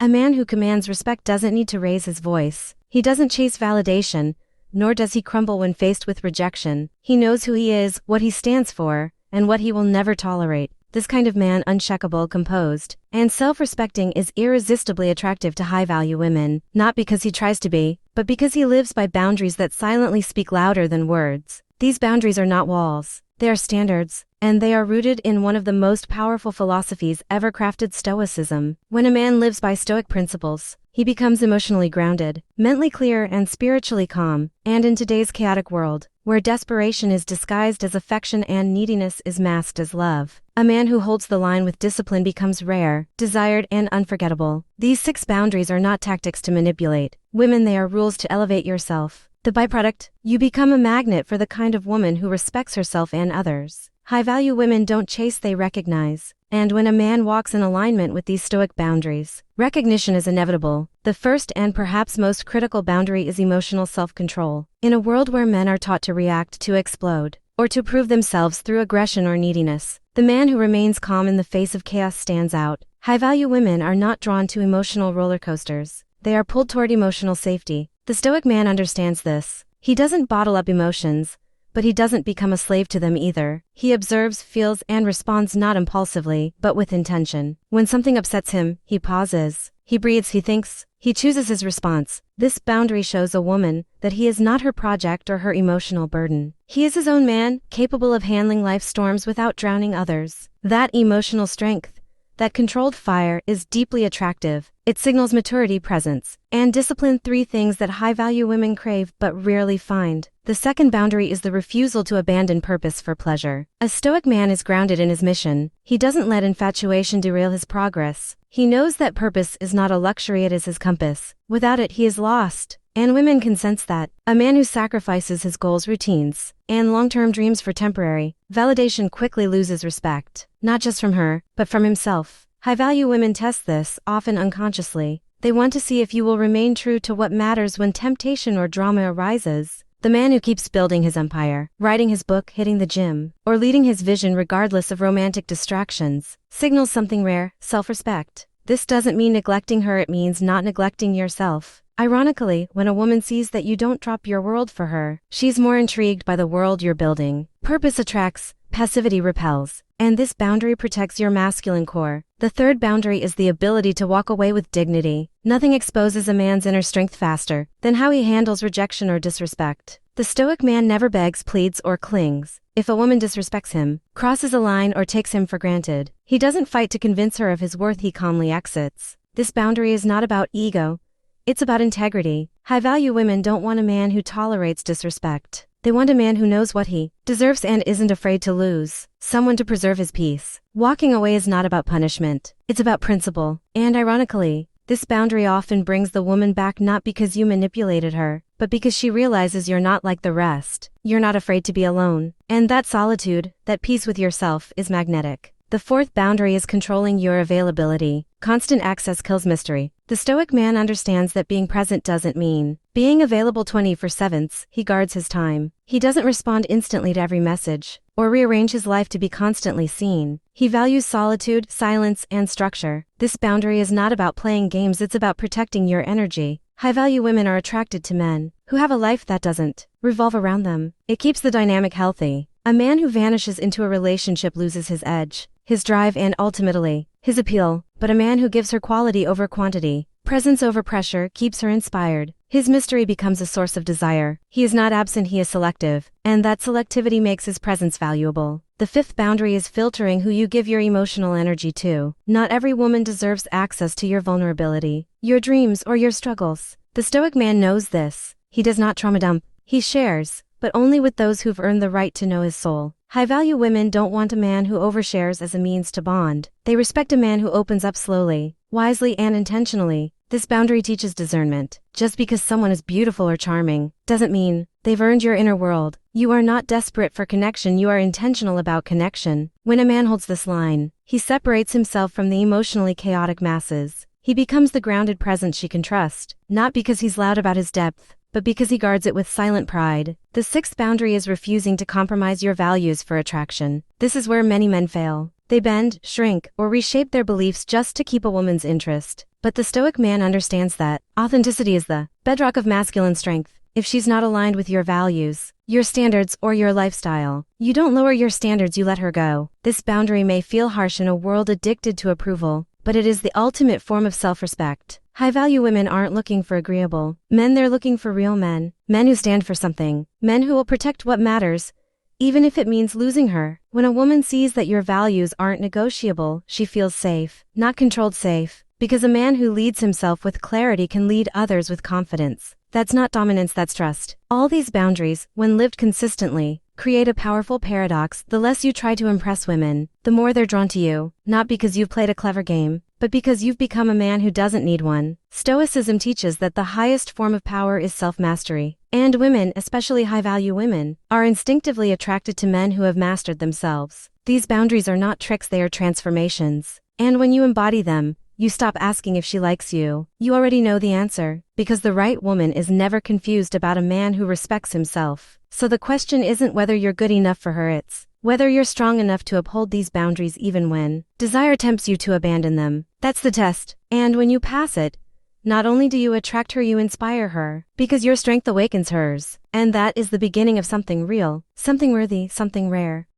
A man who commands respect doesn't need to raise his voice. He doesn't chase validation, nor does he crumble when faced with rejection. He knows who he is, what he stands for, and what he will never tolerate. This kind of man, unshakable, composed, and self-respecting, is irresistibly attractive to high-value women, not because he tries to be, but because he lives by boundaries that silently speak louder than words. These boundaries are not walls. They are standards, and they are rooted in one of the most powerful philosophies ever crafted, Stoicism. When a man lives by Stoic principles, he becomes emotionally grounded, mentally clear, and spiritually calm. And in today's chaotic world, where desperation is disguised as affection and neediness is masked as love, a man who holds the line with discipline becomes rare, desired, and unforgettable. These 6 boundaries are not tactics to manipulate women, they are rules to elevate yourself. The byproduct: you become a magnet for the kind of woman who respects herself and others. High-value women don't chase, they recognize. And when a man walks in alignment with these Stoic boundaries, recognition is inevitable. The first and perhaps most critical boundary is emotional self-control. In a world where men are taught to react, to explode, or to prove themselves through aggression or neediness, the man who remains calm in the face of chaos stands out. High-value women are not drawn to emotional roller coasters. They are pulled toward emotional safety. The Stoic man understands this. He doesn't bottle up emotions, but he doesn't become a slave to them either. He observes, feels, and responds not impulsively, but with intention. When something upsets him, he pauses. He breathes, he thinks, he chooses his response. This boundary shows a woman that he is not her project or her emotional burden. He is his own man, capable of handling life's storms without drowning others. That emotional strength, that controlled fire, is deeply attractive. It signals maturity, presence, and discipline, 3 things that high-value women crave but rarely find. The second boundary is the refusal to abandon purpose for pleasure. A Stoic man is grounded in his mission. He doesn't let infatuation derail his progress. He knows that purpose is not a luxury, it is his compass. Without it, he is lost. And women can sense that. A man who sacrifices his goals, routines, and long-term dreams for temporary validation quickly loses respect, not just from her, but from himself. High-value women test this, often unconsciously. They want to see if you will remain true to what matters when temptation or drama arises. The man who keeps building his empire, writing his book, hitting the gym, or leading his vision regardless of romantic distractions, signals something rare: self-respect. This doesn't mean neglecting her, it means not neglecting yourself. Ironically, when a woman sees that you don't drop your world for her, she's more intrigued by the world you're building. Purpose attracts, passivity repels, and this boundary protects your masculine core. The third boundary is the ability to walk away with dignity. Nothing exposes a man's inner strength faster than how he handles rejection or disrespect. The Stoic man never begs, pleads, or clings. If a woman disrespects him, crosses a line, or takes him for granted, he doesn't fight to convince her of his worth, he calmly exits. This boundary is not about ego. It's about integrity. High-value women don't want a man who tolerates disrespect. They want a man who knows what he deserves and isn't afraid to lose. Someone to preserve his peace. Walking away is not about punishment. It's about principle. And ironically, this boundary often brings the woman back, not because you manipulated her, but because she realizes you're not like the rest. You're not afraid to be alone. And that solitude, that peace with yourself, is magnetic. The fourth boundary is controlling your availability. Constant access kills mystery. The Stoic man understands that being present doesn't mean being available 24/7. He guards his time. He doesn't respond instantly to every message, or rearrange his life to be constantly seen. He values solitude, silence, and structure. This boundary is not about playing games, it's about protecting your energy. High-value women are attracted to men who have a life that doesn't revolve around them. It keeps the dynamic healthy. A man who vanishes into a relationship loses his edge, his drive, and ultimately, his appeal. But a man who gives her quality over quantity, presence over pressure, keeps her inspired. His mystery becomes a source of desire. He is not absent, he is selective, and that selectivity makes his presence valuable. The fifth boundary is filtering who you give your emotional energy to. Not every woman deserves access to your vulnerability, your dreams, or your struggles. The Stoic man knows this. He does not trauma dump. He shares, but only with those who've earned the right to know his soul. High-value women don't want a man who overshares as a means to bond. They respect a man who opens up slowly, wisely, and intentionally. This boundary teaches discernment. Just because someone is beautiful or charming doesn't mean they've earned your inner world. You are not desperate for connection, you are intentional about connection. When a man holds this line, he separates himself from the emotionally chaotic masses. He becomes the grounded presence she can trust, not because he's loud about his depth, but because he guards it with silent pride. The sixth boundary is refusing to compromise your values for attraction. This is where many men fail. They bend, shrink, or reshape their beliefs just to keep a woman's interest. But the Stoic man understands that authenticity is the bedrock of masculine strength. If she's not aligned with your values, your standards, or your lifestyle, you don't lower your standards, you let her go. This boundary may feel harsh in a world addicted to approval, but it is the ultimate form of self-respect. High-value women aren't looking for agreeable men, they're looking for real men. Men who stand for something. Men who will protect what matters, even if it means losing her. When a woman sees that your values aren't negotiable, she feels safe, not controlled. Safe, because a man who leads himself with clarity can lead others with confidence. That's not dominance, that's trust. All these boundaries, when lived consistently, create a powerful paradox. The less you try to impress women, the more they're drawn to you, not because you've played a clever game, but because you've become a man who doesn't need one. Stoicism teaches that the highest form of power is self-mastery, and women, especially high-value women, are instinctively attracted to men who have mastered themselves. These boundaries are not tricks, they are transformations. And when you embody them, you stop asking if she likes you. You already know the answer, because the right woman is never confused about a man who respects himself. So the question isn't whether you're good enough for her, it's whether you're strong enough to uphold these boundaries even when desire tempts you to abandon them. That's the test. And when you pass it, not only do you attract her, you inspire her, because your strength awakens hers. And that is the beginning of something real, something worthy, something rare.